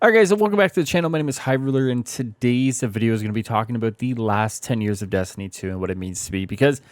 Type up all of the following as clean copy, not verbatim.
Alright guys, so welcome back to the channel. My name is Highruler, and today's video is going to be talking about the last 10 years of Destiny 2 and what it means to be, because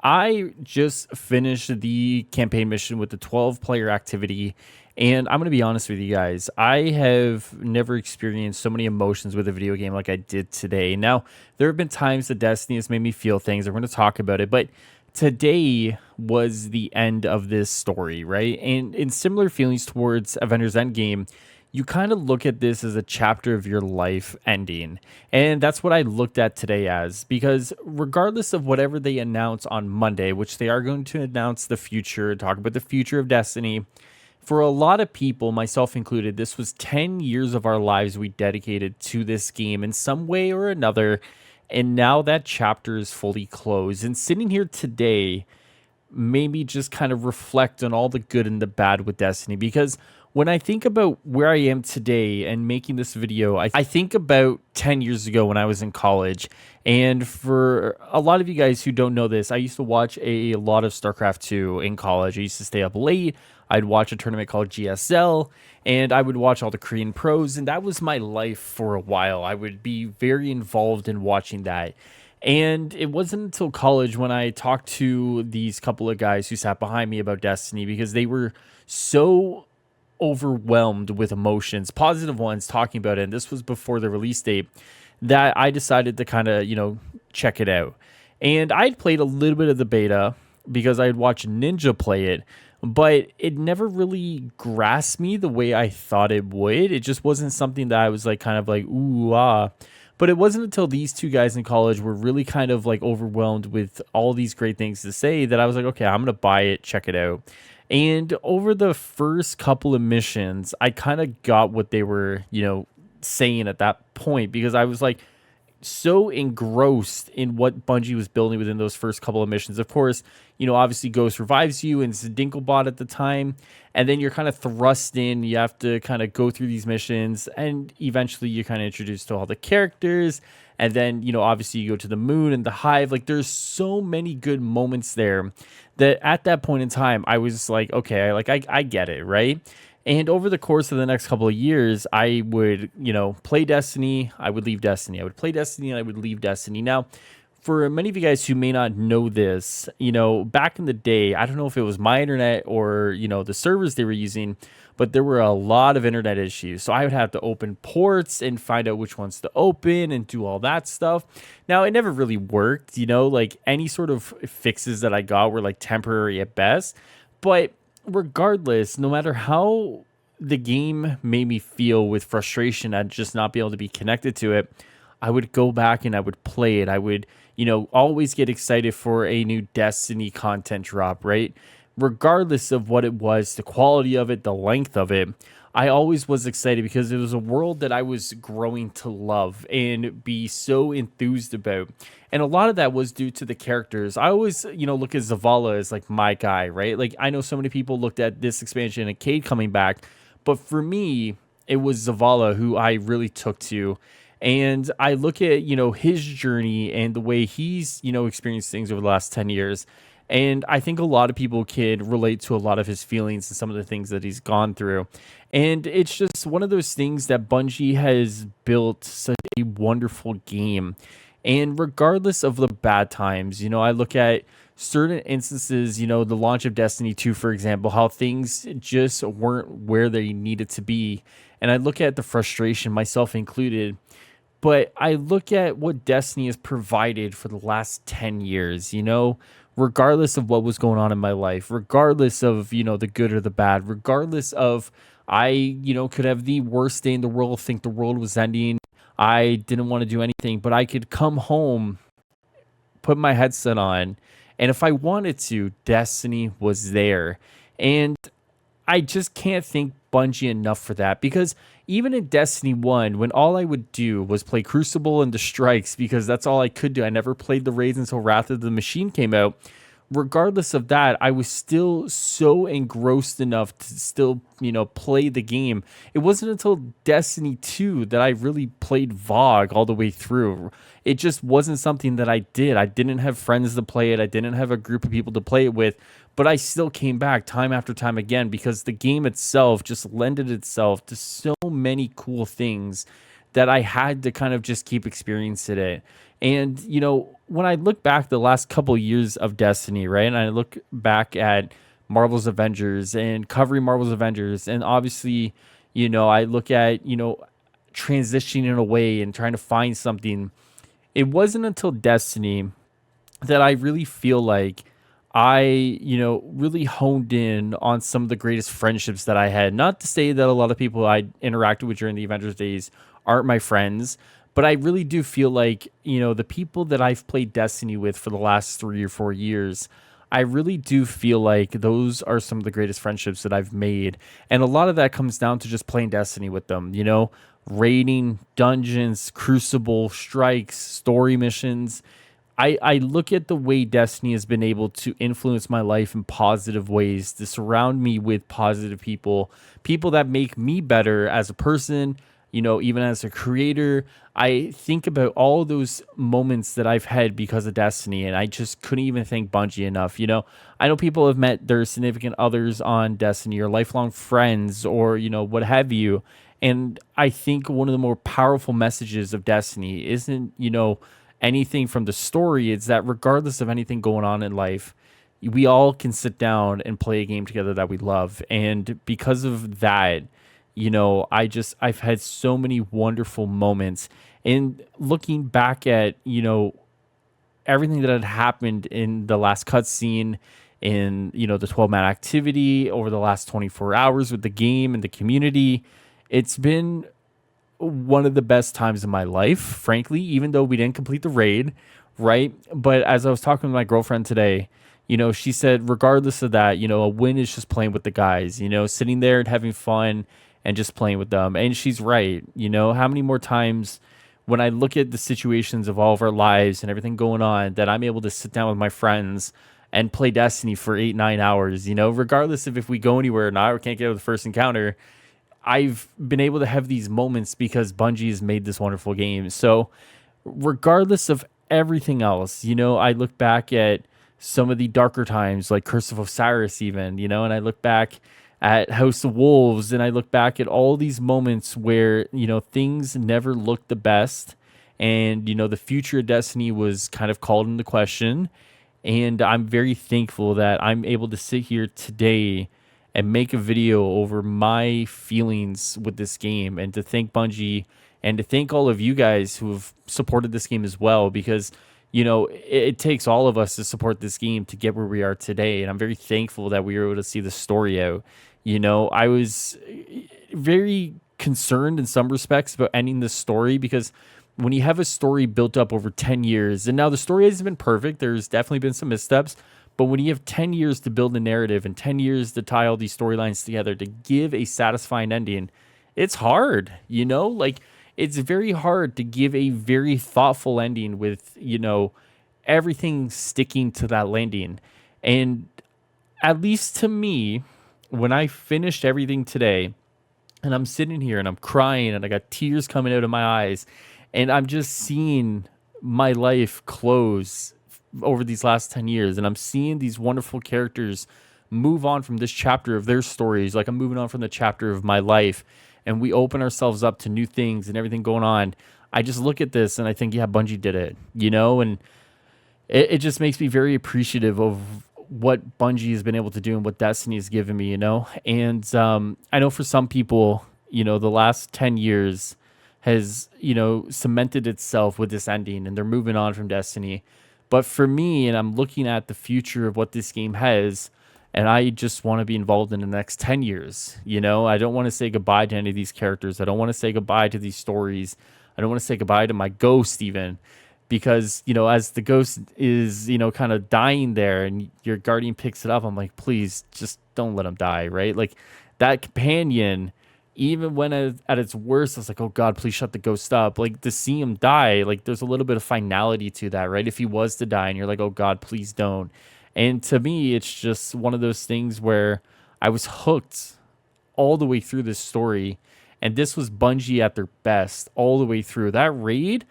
I just finished the campaign mission with the 12-player activity, and I'm going to be honest with you guys, I have never experienced so many emotions with a video game like I did today. Now, there have been times that Destiny has made me feel things, we're going to talk about it, but today was the end of this story, right? And in similar feelings towards Avengers Endgame, you kind of look at this as a chapter of your life ending. And that's what I looked at today as, because regardless of whatever they announce on Monday, which they are going to announce the future, talk about the future of Destiny, for a lot of people, myself included, this was 10 years of our lives we dedicated to this game in some way or another. And now that chapter is fully closed. And sitting here today made me just kind of reflect on all the good and the bad with Destiny, because when I think about where I am today and making this video, I think about 10 years ago when I was in college. And for a lot of you guys who don't know this, I used to watch a lot of StarCraft 2 in college. I used to stay up late. I'd watch a tournament called GSL, and I would watch all the Korean pros, and that was my life for a while. I would be very involved in watching that. And it wasn't until college when I talked to these couple of guys who sat behind me about Destiny, because they were so overwhelmed with emotions, positive ones, talking about it, and this was before the release date, that I decided to kind of, check it out. And I'd played a little bit of the beta because I had watched Ninja play it, but it never really grasped me the way I thought it would. It just wasn't something that I was like kind of like, ooh, ah. But it wasn't until these two guys in college were really kind of like overwhelmed with all these great things to say that I was like, okay, I'm going to buy it, check it out. And over the first couple of missions, I kind of got what they were, saying at that point, because I was like so engrossed in what Bungie was building within those first couple of missions. Of course, obviously Ghost revives you, and it's a Dinklebot at the time, and then you're kind of thrust in. You have to kind of go through these missions, and eventually you're kind of introduced to all the characters, and then, obviously you go to the moon and the hive. Like, there's so many good moments there that at that point in time, I was like, okay, I get it, right? And over the course of the next couple of years, I would, play Destiny, I would leave Destiny. I would play Destiny, and I would leave Destiny. Now, for many of you guys who may not know this, back in the day, I don't know if it was my internet or, the servers they were using, but there were a lot of internet issues. So I would have to open ports and find out which ones to open and do all that stuff. Now, it never really worked, like any sort of fixes that I got were like temporary at best. But regardless, no matter how the game made me feel with frustration at just not being able to be connected to it, I would go back and I would play it. I would, always get excited for a new Destiny content drop, right? Regardless of what it was, the quality of it, the length of it, I always was excited because it was a world that I was growing to love and be so enthused about. And a lot of that was due to the characters. I always, look at Zavala as like my guy, right? Like, I know so many people looked at this expansion and Cade coming back, but for me, it was Zavala who I really took to. And I look at, his journey and the way he's, experienced things over the last 10 years. And I think a lot of people can relate to a lot of his feelings and some of the things that he's gone through. And it's just one of those things that Bungie has built such a wonderful game. And regardless of the bad times, I look at certain instances, the launch of Destiny 2, for example, how things just weren't where they needed to be. And I look at the frustration, myself included. But I look at what Destiny has provided for the last 10 years, regardless of what was going on in my life, regardless of, the good or the bad, regardless of I, could have the worst day in the world, think the world was ending. I didn't want to do anything, but I could come home, put my headset on, and if I wanted to, Destiny was there. And I just can't thank Bungie enough for that, because even in Destiny 1, when all I would do was play Crucible and the Strikes, because that's all I could do, I never played the raids until Wrath of the Machine came out. regardless of that, I was still so engrossed enough to still, play the game. It wasn't until Destiny 2 that I really played VOG all the way through. It just wasn't something that I did. I didn't have friends to play it, I didn't have a group of people to play it with, but I still came back time after time again because the game itself just lended itself to so many cool things that I had to kind of just keep experiencing it. And, when I look back the last couple years of Destiny, right, and I look back at Marvel's Avengers and covering Marvel's Avengers, and obviously, I look at, transitioning away and trying to find something. It wasn't until Destiny that I really feel like I, really honed in on some of the greatest friendships that I had. Not to say that a lot of people I interacted with during the Avengers days aren't my friends, but I really do feel like, the people that I've played Destiny with for the last 3 or 4 years, I really do feel like those are some of the greatest friendships that I've made. And a lot of that comes down to just playing Destiny with them, raiding, dungeons, crucible, strikes, story missions. I look at the way Destiny has been able to influence my life in positive ways, to surround me with positive people, people that make me better as a person, even as a creator. I think about all those moments that I've had because of Destiny, and I just couldn't even thank Bungie enough. I know people have met their significant others on Destiny or lifelong friends or, what have you. And I think one of the more powerful messages of Destiny isn't, anything from the story. It's that regardless of anything going on in life, we all can sit down and play a game together that we love. And because of that, I've had so many wonderful moments. And looking back at, everything that had happened in the last cutscene, in, the 12-man activity over the last 24 hours with the game and the community, it's been one of the best times of my life, frankly, even though we didn't complete the raid, right? But as I was talking with my girlfriend today, she said, regardless of that, a win is just playing with the guys, sitting there and having fun and just playing with them. And she's right. How many more times when I look at the situations of all of our lives and everything going on that I'm able to sit down with my friends and play Destiny for 8, 9 hours, regardless of if we go anywhere or not, or can't get to the first encounter. I've been able to have these moments because Bungie has made this wonderful game. So, regardless of everything else, I look back at some of the darker times, like Curse of Osiris, even, and I look back at House of Wolves, and I look back at all these moments where, things never looked the best, and, the future of Destiny was kind of called into question. And I'm very thankful that I'm able to sit here today and make a video over my feelings with this game, and to thank Bungie and to thank all of you guys who have supported this game as well, because it takes all of us to support this game to get where we are today. And I'm very thankful that we were able to see the story out. I was very concerned in some respects about ending this story, because when you have a story built up over 10 years, and now the story hasn't been perfect, there's definitely been some missteps, but when you have 10 years to build a narrative and 10 years to tie all these storylines together to give a satisfying ending, it's hard, like it's very hard to give a very thoughtful ending with, everything sticking to that landing. And at least to me, when I finished everything today, and I'm sitting here and I'm crying and I got tears coming out of my eyes, and I'm just seeing my life close over these last 10 years, and I'm seeing these wonderful characters move on from this chapter of their stories, like I'm moving on from the chapter of my life, and we open ourselves up to new things and everything going on. I just look at this and I think, yeah, Bungie did it, and it just makes me very appreciative of what Bungie has been able to do and what Destiny has given me, and I know for some people, the last 10 years has, cemented itself with this ending, and they're moving on from Destiny. But for me, and I'm looking at the future of what this game has, and I just want to be involved in the next 10 years. I don't want to say goodbye to any of these characters. I don't want to say goodbye to these stories. I don't want to say goodbye to my ghost even, because, as the ghost is, kind of dying there and your guardian picks it up, I'm like, please just don't let him die, right? Like that companion, even when at its worst, I was like, oh God, please shut the ghost up. Like to see him die, like there's a little bit of finality to that, right? If he was to die and you're like, oh God, please don't. And to me, it's just one of those things where I was hooked all the way through this story. And this was Bungie at their best all the way through. That raid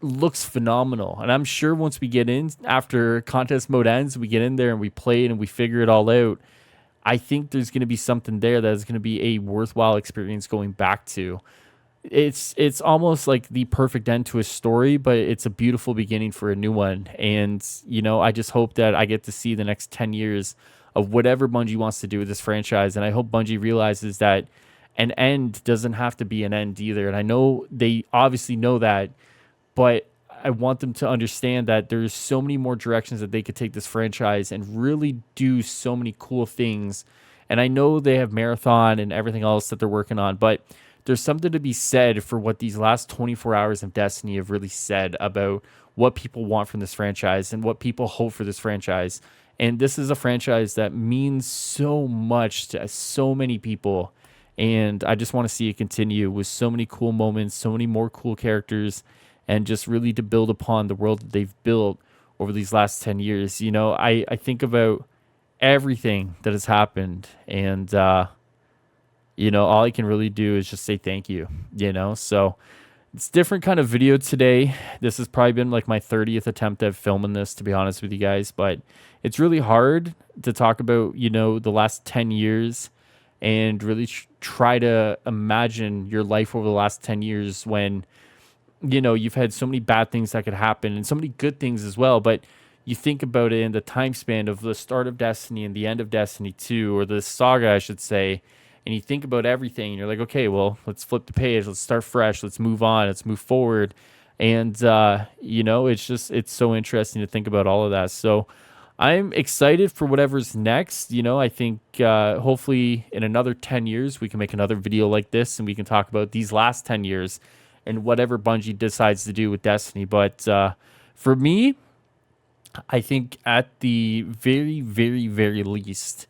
looks phenomenal. And I'm sure once we get in, after contest mode ends, we get in there and we play it and we figure it all out. I think there's going to be something there that is going to be a worthwhile experience going back to. It's almost like the perfect end to a story, but it's a beautiful beginning for a new one. And I just hope that I get to see the next 10 years of whatever Bungie wants to do with this franchise. And I hope Bungie realizes that an end doesn't have to be an end either. And I know they obviously know that, but I want them to understand that there's so many more directions that they could take this franchise and really do so many cool things. And I know they have Marathon and everything else that they're working on, but there's something to be said for what these last 24 hours of Destiny have really said about what people want from this franchise and what people hope for this franchise. And this is a franchise that means so much to so many people. And I just want to see it continue with so many cool moments, so many more cool characters, and just really to build upon the world that they've built over these last 10 years. I think about everything that has happened, and all I can really do is just say thank you. So it's different kind of video today. This has probably been like my 30th attempt at filming this, to be honest with you guys, but it's really hard to talk about the last 10 years and really try to imagine your life over the last 10 years when you've had so many bad things that could happen and so many good things as well. But you think about it in the time span of the start of Destiny and the end of Destiny 2, or the saga, I should say, and you think about everything, and you're like, okay, well, let's flip the page, let's start fresh, let's move on, let's move forward. And, it's so interesting to think about all of that. So I'm excited for whatever's next. I think hopefully in another 10 years, we can make another video like this and we can talk about these last 10 years and whatever Bungie decides to do with Destiny. But for me, I think at the very, very, very least,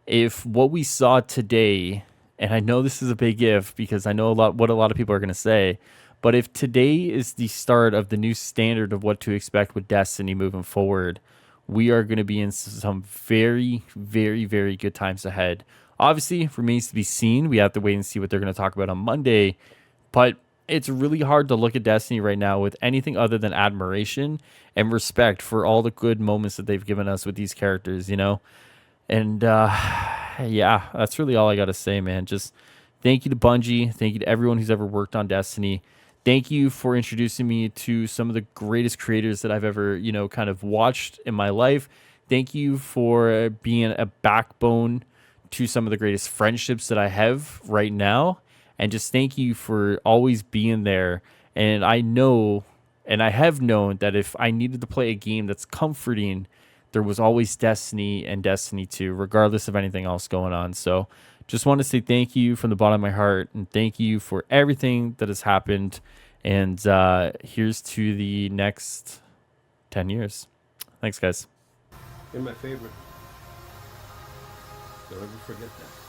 if what we saw today, and I know this is a big if because I know what a lot of people are going to say, but if today is the start of the new standard of what to expect with Destiny moving forward, we are going to be in some very, very, very good times ahead. Obviously, remains to be seen. We have to wait and see what they're going to talk about on Monday, but it's really hard to look at Destiny right now with anything other than admiration and respect for all the good moments that they've given us with these characters, And yeah, that's really all I got to say, man. Just thank you to Bungie. Thank you to everyone who's ever worked on Destiny. Thank you for introducing me to some of the greatest creators that I've ever, kind of watched in my life. Thank you for being a backbone to some of the greatest friendships that I have right now. And just thank you for always being there. And I know, and I have known that if I needed to play a game that's comforting, there was always Destiny and Destiny 2, regardless of anything else going on. So just want to say thank you from the bottom of my heart, and thank you for everything that has happened. And here's to the next 10 years. Thanks, guys. You're my favorite. Don't ever forget that.